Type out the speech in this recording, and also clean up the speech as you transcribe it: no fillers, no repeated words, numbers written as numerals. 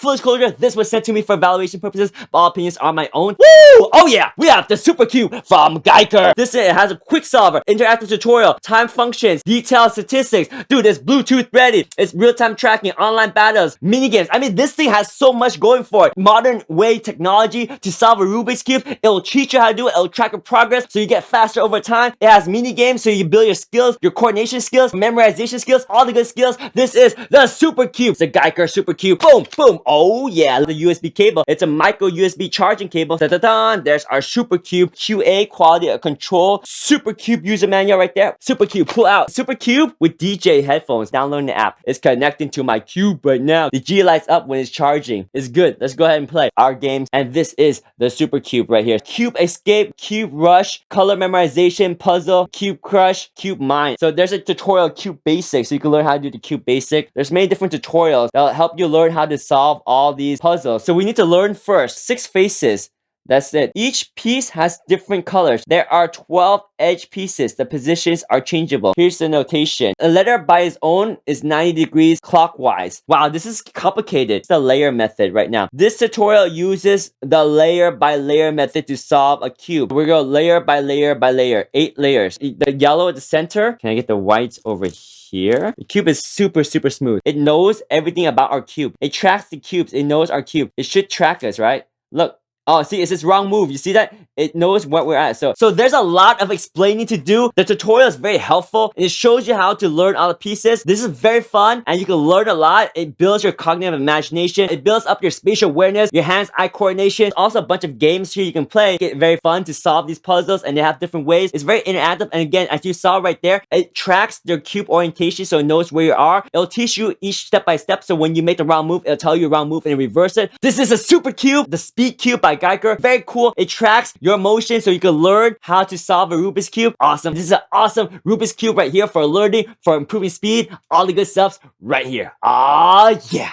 Full disclosure, this was sent to me for evaluation purposes, but all opinions are my own. Woo! Oh yeah, we have the SUPERCUBE from GiiKER. This it has a quick solver, interactive tutorial, time functions, detailed statistics. Dude, it's Bluetooth ready. It's real-time tracking, online battles, mini games. I mean, this thing has so much going for it. Modern way technology to solve a Rubik's Cube. It'll teach you how to do it. It'll track your progress so you get faster over time. It has mini games so you build your skills, your coordination skills, memorization skills, all the good skills. This is the SUPERCUBE. It's the GiiKER SUPERCUBE. Boom, boom. Oh yeah, the USB cable. It's a micro USB charging cable. Da-da-da. There's our SUPERCUBE QA quality of control. SUPERCUBE user manual right there. SUPERCUBE, pull out. SUPERCUBE with DJ headphones. Downloading the app. It's connecting to my cube right now. The G lights up when it's charging. It's good. Let's go ahead and play our games. And this is the SUPERCUBE right here. Cube Escape, Cube Rush, Color Memorization, Puzzle, Cube Crush, Cube Mind. So there's a tutorial, Cube Basic, so you can learn how to do the Cube Basic. There's many different tutorials that'll help you learn how to solve all these puzzles. So we need to learn first 6 faces. That's it. Each piece has different colors. There are 12 edge pieces. The positions are changeable. Here's the notation. A letter by its own is 90 degrees clockwise. Wow, this is complicated. It's the layer method right now. This tutorial uses the layer by layer method to solve a cube. We're going to go layer by layer by layer. 8 layers. The yellow at the center. Can I get the whites over here? The cube is super smooth. It knows everything about our cube. It tracks the cubes. It knows our cube. It should track us, right? Look. Oh, see, it says wrong move. You see that? It knows what we're at. So there's a lot of explaining to do. The tutorial is very helpful. It shows you how to learn all the pieces. This is very fun, and you can learn a lot. It builds your cognitive imagination. It builds up your spatial awareness, your hands-eye coordination. Also, a bunch of games here you can play. It's very fun to solve these puzzles, and they have different ways. It's very interactive, and again, as you saw right there, it tracks your cube orientation, so it knows where you are. It'll teach you each step by step, so when you make the wrong move, it'll tell you wrong move and reverse it. This is a SUPERCUBE, the Speed Cube by GiiKER. Very cool. It tracks your motion so you can learn how to solve a Rubik's Cube. Awesome. This is an awesome Rubik's Cube right here for learning, for improving speed. All the good stuffs right here. Ah, yeah.